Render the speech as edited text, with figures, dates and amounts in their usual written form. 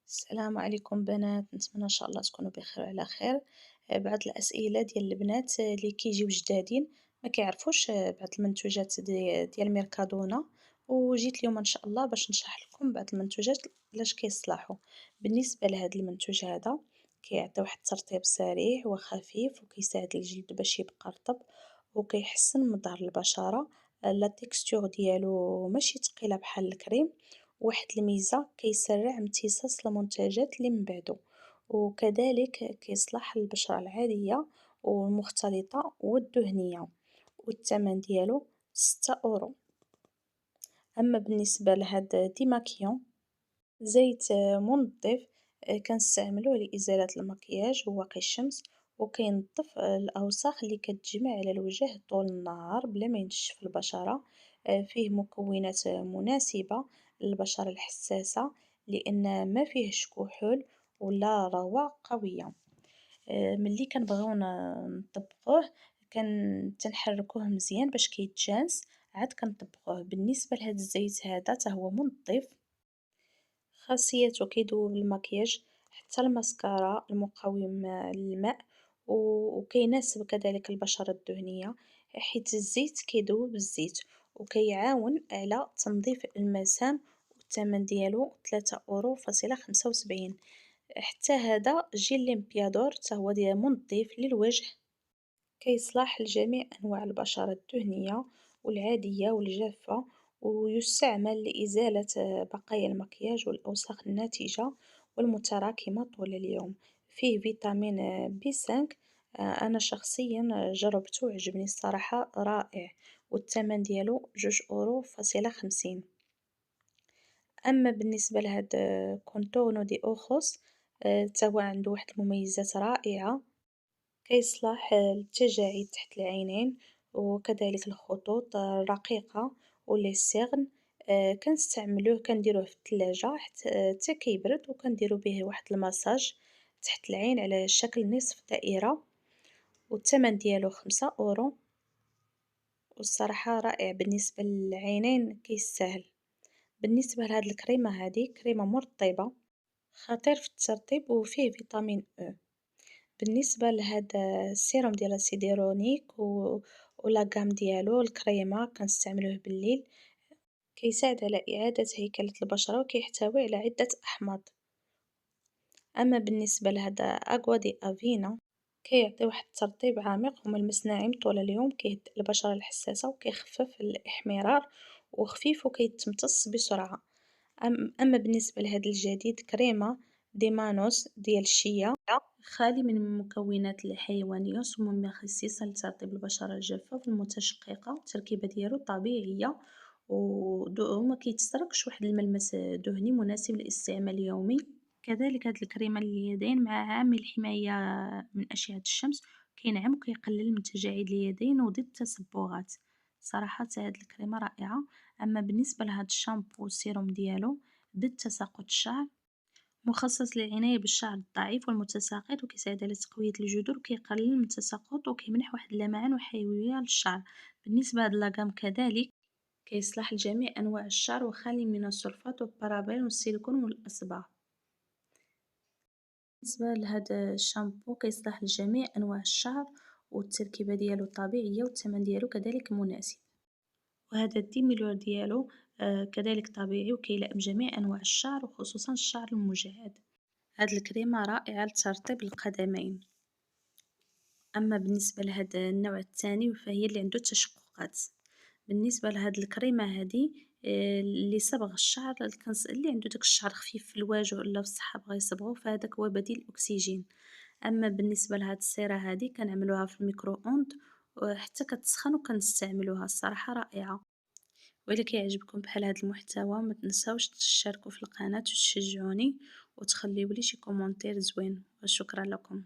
السلام عليكم بنات، نتمنى إن شاء الله تكونوا بخير وعلى خير. بعض الأسئلة ديال البنات اللي كيجيو جدادين ما كيعرفوش بعض المنتوجات ديال ميركادونا، وجيت اليوم إن شاء الله باش نشرح لكم بعض المنتوجات لاش كيصلحوا. بالنسبة لهذا المنتوج هذا كيعطي واحد الترطيب سريع وخفيف وكيساعد الجلد باش يبقى رطب وكيحسن مظهر البشرة. لا تيكستور ديالو ماشي ثقيلة بحال الكريم، واحد الميزة كيسرع امتصاص المنتجات اللي من بعدو، وكذلك كيصلح للبشرة العادية والمختلطة والدهنية، والثمن ديالو 6 أورو. أما بالنسبة لهاد ديماكيون زيت منظف، كنستعملوه لإزالة المكياج وواقي الشمس، وكينظف الأوساخ اللي كتجمع على الوجه طول النهار بلا ما ينشف البشرة. فيه مكونات مناسبة للبشرة الحساسة لأن ما فيهش كحول ولا روائح قوية. ملي كنبغيو نطبقوه تنحركوه مزيان باش كيتجانس، عاد كنطبقوه. بالنسبة لهاد الزيت هذا تا هو منظف، خاصيته كيذوب المكياج حتى الماسكارا المقاوم للماء، وكيناسب كذلك البشرة الدهنية حيت الزيت كيذوب الزيت، وكيعاون على تنظيف المسام، والثمن ديالو 3 أورو فاصلة 75. حتى هذا جيل ليمبيادور تا هو منظف للوجه، كيصلح لجميع أنواع البشرة الدهنية والعادية والجافة، ويستعمل لإزالة بقايا المكياج والأوساخ الناتجة والمتراكمة طول اليوم. فيه فيتامين B5. أنا شخصيا جربته وعجبني الصراحة رائع، والثمن ديالو 2 أورو فاصلة 50. أما بالنسبة لهاد كونتورنو دي أوخوس، تا هو عندو واحد المميزات رائعة، كيصلح للتجاعيد تحت العينين وكذلك الخطوط الرقيقة ولي سيغن. كنستعملوه كنديروه في الثلاجة حتى كيبرد، وكنديرو به واحد المساج تحت العين على شكل نصف دائرة، والثمن ديالو 5 أورو، والصراحة رائع بالنسبة للعينين كيستاهل. بالنسبة لهاد الكريمة هادي كريمة مرطبة، خطير في الترطيب وفيه فيتامين أو. بالنسبة لهذا السيروم ديال السيديرونيك ولا غام ديالو الكريمة كنستعملوه بالليل، كيساعد على إعادة هيكلة البشرة وكيحتوي على عدة أحماض. أما بالنسبة لهذا أغوا دي أفينا كيعطي واحد الترطيب عميق وملمس ناعم طول اليوم، كيهدئ البشرة الحساسة وكيخفف الإحمرار، وخفيف وكيتمتص بسرعة. أما بالنسبة لهذا الجديد كريمة دي مانوس ديال الشيا، خالي من المكونات الحيوانية وصمم خصيصا لترطيب البشرة الجافة والمتشققة. التركيبة ديالو طبيعية وما كيتسرقش، واحد الملمس دهني مناسب للاستعمال اليومي. كذلك هاد الكريمة لليدين مع عامل حماية من أشعة الشمس، كينعم وكيقلل من تجاعيد اليدين وضد التصبغات. صراحة هاد الكريمة رائعة. أما بالنسبة لهاد الشامبو والسيروم ديالو ضد تساقط الشعر، مخصص للعناية بالشعر الضعيف والمتساقط، وكيساعد على تقوية الجذور وكيقلل من التساقط وكيمنح واحد اللمعان وحيوية للشعر. بالنسبة لهاد لاكام كذلك كيصلح لجميع أنواع الشعر وخالي من السلفات والبارابين والسيليكون والأصباغ. بالنسبة لهاد الشامبو كيصلح لجميع أنواع الشعر، والتركيبة ديالو طبيعية والثمن ديالو كذلك مناسب. وهذا الديميلور ديالو كذلك طبيعي وكيلائم جميع أنواع الشعر وخصوصا الشعر المجعد. هاد الكريمة رائعة لترطيب القدمين. أما بالنسبة لهاد النوع الثاني فهي اللي عنده تشققات. بالنسبة لهاد الكريمة هادي لصبغ الشعر، اللي عنده داك الشعر خفيف في الوجه ولا في الصحة بغا يصبغو، فهداك هو بديل الأكسجين. أما بالنسبة لهاد السيرة هادي كنعملوها في الميكرو أوند حتى كتسخن وكنستعملوها، الصراحة رائعة. وإلا كيعجبكم بحال هاد المحتوى ما تنساوش تشتركوا في القناة وتشجعوني وتخليولي شي كومونتير زوين، وشكرا لكم.